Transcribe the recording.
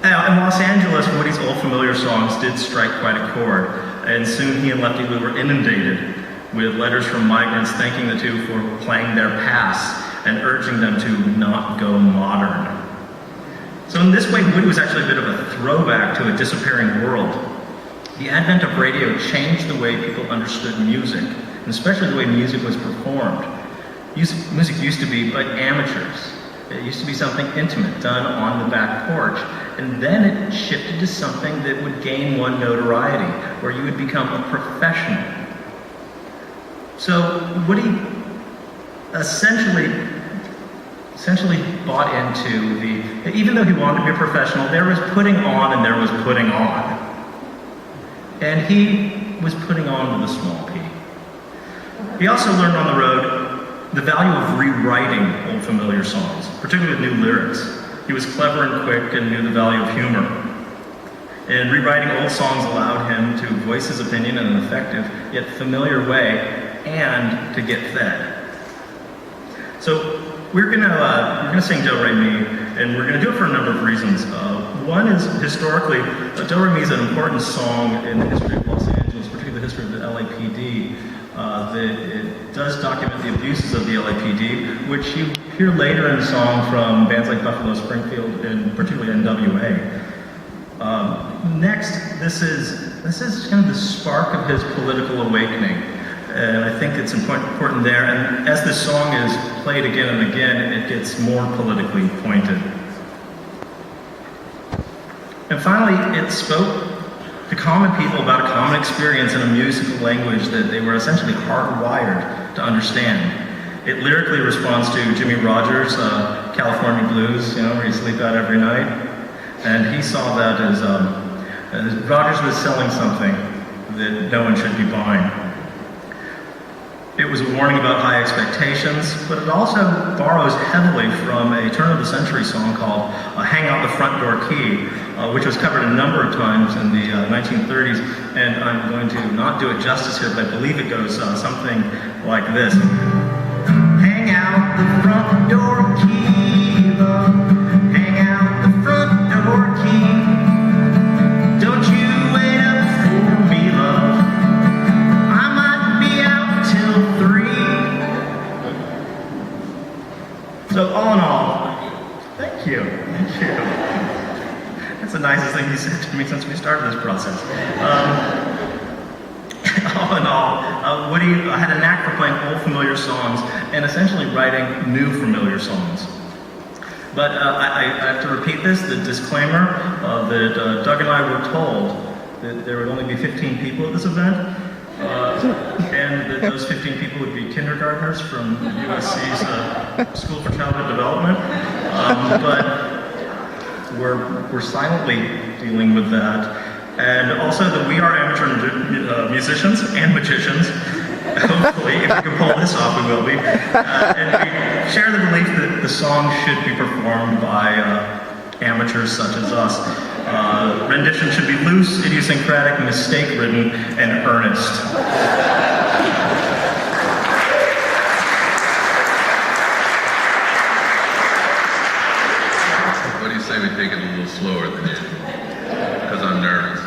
Now, in Los Angeles, Woody's old familiar songs did strike quite a chord, and soon he and Lefty Lou were inundated with letters from migrants thanking the two for playing their past and urging them to not go modern. So in this way, Woody was actually a bit of a throwback to a disappearing world. The advent of radio changed the way people understood music, and especially the way music was performed. Music used to be like amateurs. It used to be something intimate, done on the back porch, and then it shifted to something that would gain one notoriety, where you would become a professional. So Woody essentially bought into even though he wanted to be a professional, there was putting on and there was putting on. And he was putting on with a small p. He also learned on the road the value of rewriting old familiar songs, particularly with new lyrics. He was clever and quick and knew the value of humor. And rewriting old songs allowed him to voice his opinion in an effective yet familiar way and to get fed. So we're gonna sing Do Re Mi, and we're gonna do it for a number of reasons. One is historically, Do Re Mi is an important song in the history of Los Angeles, particularly the history of the LAPD. It does document the abuses of the LAPD, which you hear later in the song from bands like Buffalo Springfield and particularly NWA. Next, this is kind of the spark of his political awakening, and I think it's important there. And as this song is played again and again, it gets more politically pointed. And finally, it spoke to common people about a common experience in a musical language that they were essentially hardwired to understand. It lyrically responds to Jimmy Rogers' California Blues, where you sleep out every night. And he saw that as Rogers was selling something that no one should be buying. It was a warning about high expectations, but it also borrows heavily from a turn-of-the-century song called Hang Out the Front Door Key, which was covered a number of times in the 1930s, and I'm going to not do it justice here, but I believe it goes something like this. Hang out the front door key, love. Hang out the front door key. Don't you wait up for me, love. I might be out till 3. So all in all, thank you. That's the nicest thing you said to me since we started this process. All in all, Woody had a knack for playing old familiar songs and essentially writing new familiar songs. But I have to repeat this, the disclaimer that Doug and I were told that there would only be 15 people at this event, and that those 15 people would be kindergartners from USC's School for Childhood Development. But we're silently dealing with that. And also that we are amateur musicians and magicians. Hopefully, if we can pull this off, we will be. And we share the belief that the song should be performed by amateurs such as us. Rendition should be loose, idiosyncratic, mistake-ridden, and earnest.